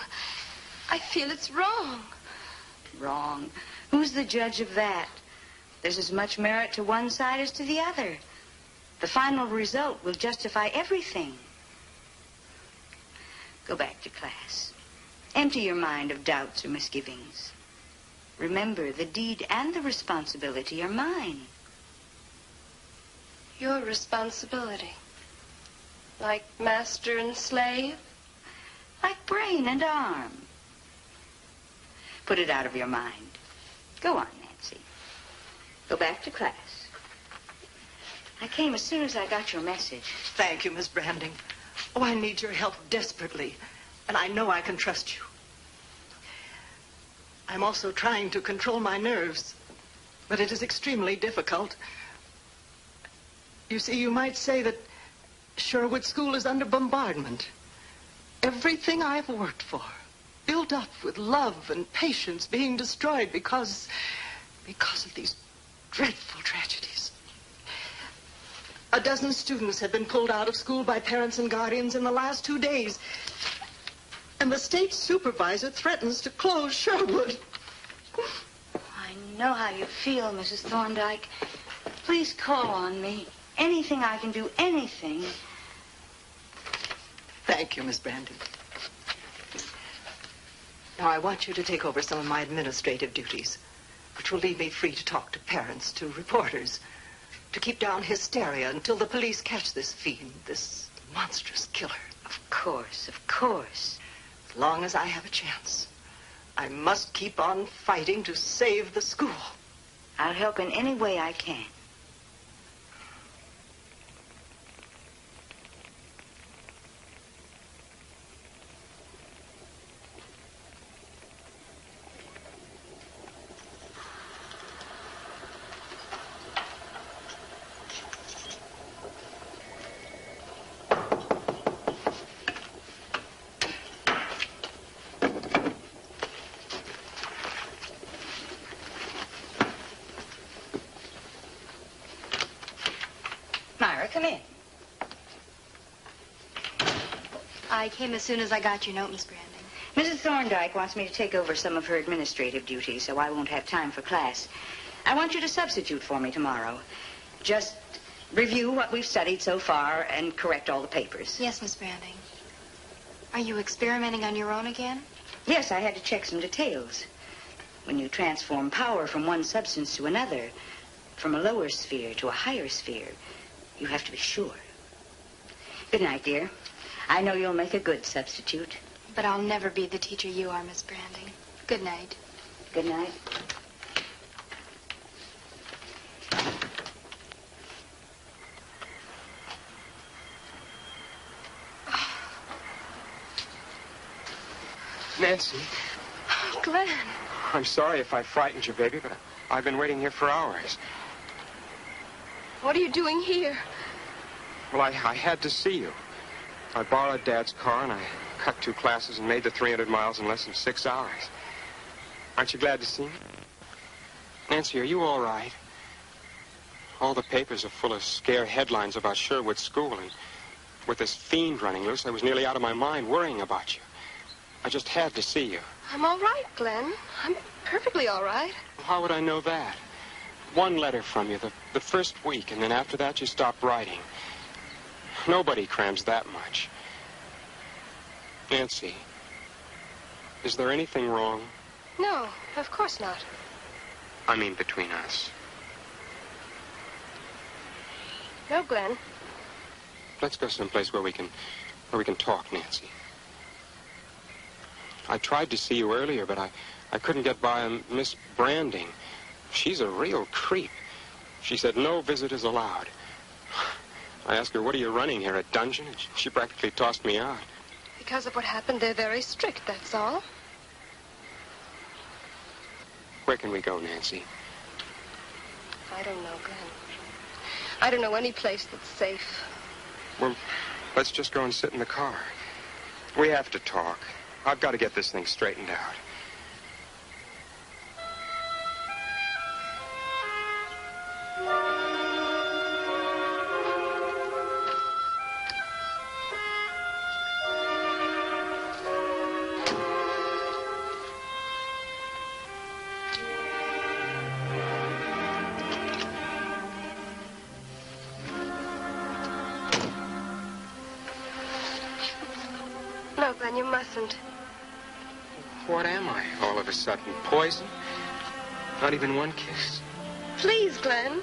I feel it's wrong. Wrong? Who's the judge of that? There's as much merit to one side as to the other. The final result will justify everything. Go back to class. Empty your mind of doubts or misgivings. Remember, the deed and the responsibility are mine. Your responsibility? Like master and slave? Like brain and arm. Put it out of your mind. Go on, Nancy. Go back to class. I came as soon as I got your message. Thank you, Miss Branding. Oh, I need your help desperately, and I know I can trust you. I'm also trying to control my nerves, but it is extremely difficult. You see, you might say that Sherwood School is under bombardment. Everything I've worked for, built up with love and patience, being destroyed because of these dreadful tragedies. A dozen students have been pulled out of school by parents and guardians in the last 2 days. And the state supervisor threatens to close Sherwood. I know how you feel, Mrs. Thorndyke. Please call on me. Anything I can do, anything. Thank you, Miss Brandon. Now, I want you to take over some of my administrative duties, which will leave me free to talk to parents, to reporters, to keep down hysteria until the police catch this fiend, this monstrous killer. Of course, of course. As long as I have a chance, I must keep on fighting to save the school. I'll help in any way I can. Come in. I came as soon as I got your note, Miss Branding. Mrs. Thorndyke wants me to take over some of her administrative duties, so I won't have time for class. I want you to substitute for me tomorrow. Just review what we've studied so far and correct all the papers. Yes, Miss Branding. Are you experimenting on your own again? Yes, I had to check some details. When you transform power from one substance to another, from a lower sphere to a higher sphere, you have to be sure. Good night, dear. I know you'll make a good substitute. But I'll never be the teacher you are, Miss Branding. Good night. Good night. Nancy. Oh, Glenn. I'm sorry if I frightened you, baby, but I've been waiting here for hours. What are you doing here? Well, I had to see you. I borrowed Dad's car, and I cut 2 classes and made the 300 miles in less than 6 hours. Aren't you glad to see me? Nancy, are you all right? All the papers are full of scare headlines about Sherwood School, and with this fiend running loose, I was nearly out of my mind worrying about you. I just had to see you. I'm all right, Glenn. I'm perfectly all right. Well, how would I know that? One letter from you the first week, and then after that you stopped writing. Nobody crams that much. Nancy, is there anything wrong? No, of course not. I mean, between us. No, Glenn. Let's go someplace where we can talk, Nancy. I tried to see you earlier, but I couldn't get by Miss Branding. She's a real creep. She said no visitors allowed. I asked her, what are you running here, a dungeon? And she practically tossed me out. Because of what happened, they're very strict, that's all. Where can we go, Nancy? I don't know, Glenn. I don't know any place that's safe. Well, let's just go and sit in the car. We have to talk. I've got to get this thing straightened out. No, Glenn, you mustn't. What am I, all of a sudden? Poison? Not even one kiss? Please, Glenn.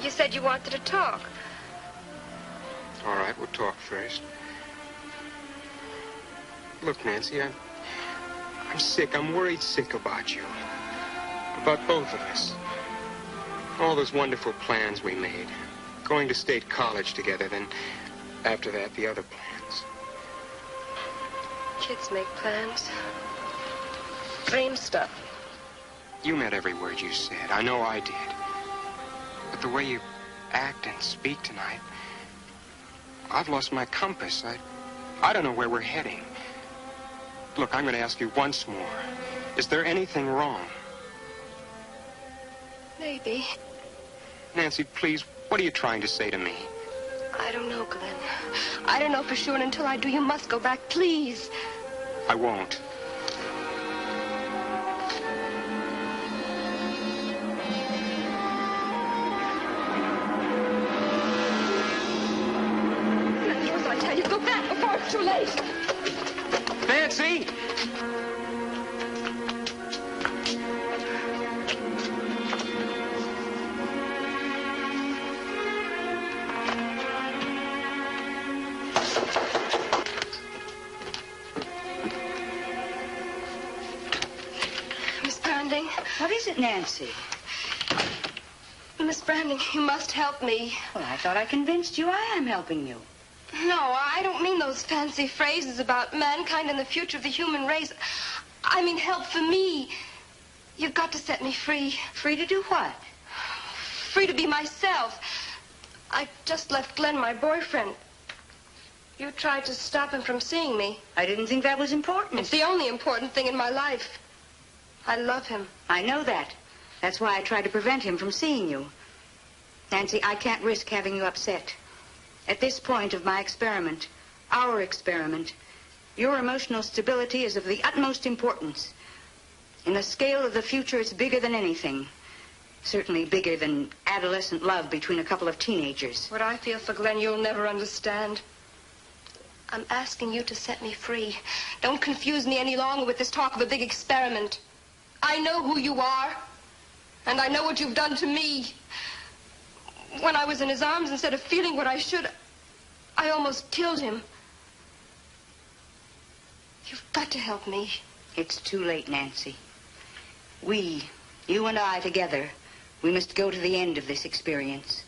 You said you wanted to talk. All right, we'll talk first. Look, Nancy, I'm sick. I'm worried sick about you. About both of us. All those wonderful plans we made. Going to state college together, then after that, the other plans. Kids make plans. Dream stuff. You meant every word you said. I know I did. But the way you act and speak tonight, I've lost my compass. I don't know where we're heading. Look, I'm going to ask you once more. Is there anything wrong? Maybe. Nancy, please, what are you trying to say to me? I don't know, Glenn. I don't know for sure, and until I do, you must go back, please. I won't. I tell you, go back before it's too late. Nancy! What is it, Nancy? Miss Branding, you must help me. Well, I thought I convinced you I am helping you. No, I don't mean those fancy phrases about mankind and the future of the human race. I mean help for me. You've got to set me free. Free to do what? Free to be myself. I just left Glenn, my boyfriend. You tried to stop him from seeing me. I didn't think that was important. It's the only important thing in my life. I love him. I know that. That's why I tried to prevent him from seeing you. Nancy, I can't risk having you upset. At this point of my experiment, our experiment, your emotional stability is of the utmost importance. In the scale of the future, it's bigger than anything. Certainly bigger than adolescent love between a couple of teenagers. What I feel for Glenn, you'll never understand. I'm asking you to set me free. Don't confuse me any longer with this talk of a big experiment. I know who you are, and I know what you've done to me. When I was in his arms, instead of feeling what I should, I almost killed him. You've got to help me. It's too late, Nancy. We, you and I together, we must go to the end of this experience.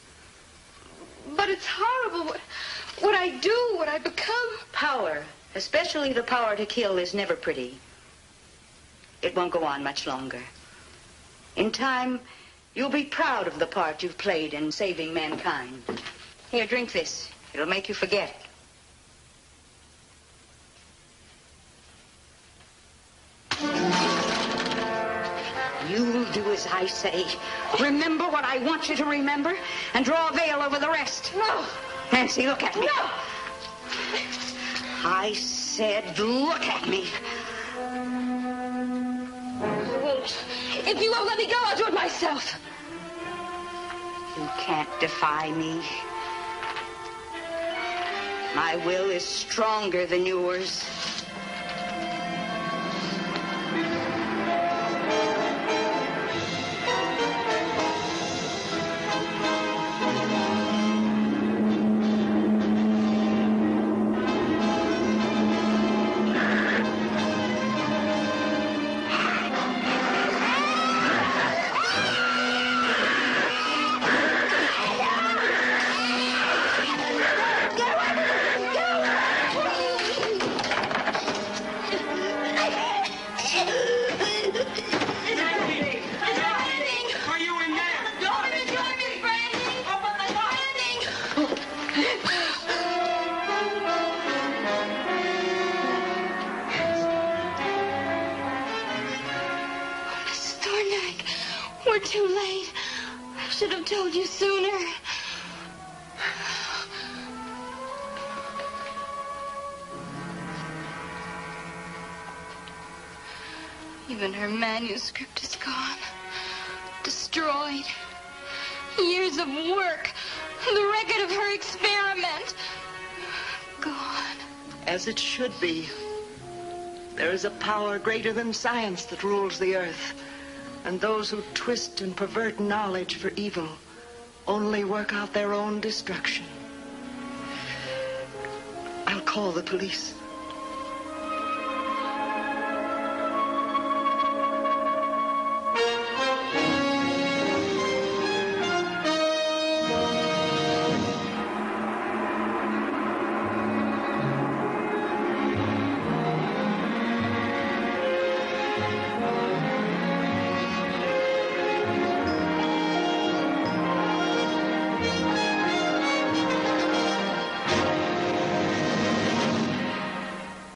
But it's horrible. What I do, what I become. Power, especially the power to kill, is never pretty. It won't go on much longer. In time, you'll be proud of the part you've played in saving mankind. Here, drink this. It'll make you forget. as I say. Remember what I want you to remember and draw a veil over the rest. No. Nancy, look at me. No. I said, look at me. I won't. If you won't let me go, I'll do it myself. You can't defy me. My will is stronger than yours. We're too late. I should have told you sooner. Even her manuscript is gone. Destroyed. Years of work. The record of her experiment. Gone. As it should be. There is a power greater than science that rules the earth. And those who twist and pervert knowledge for evil only work out their own destruction. I'll call the police.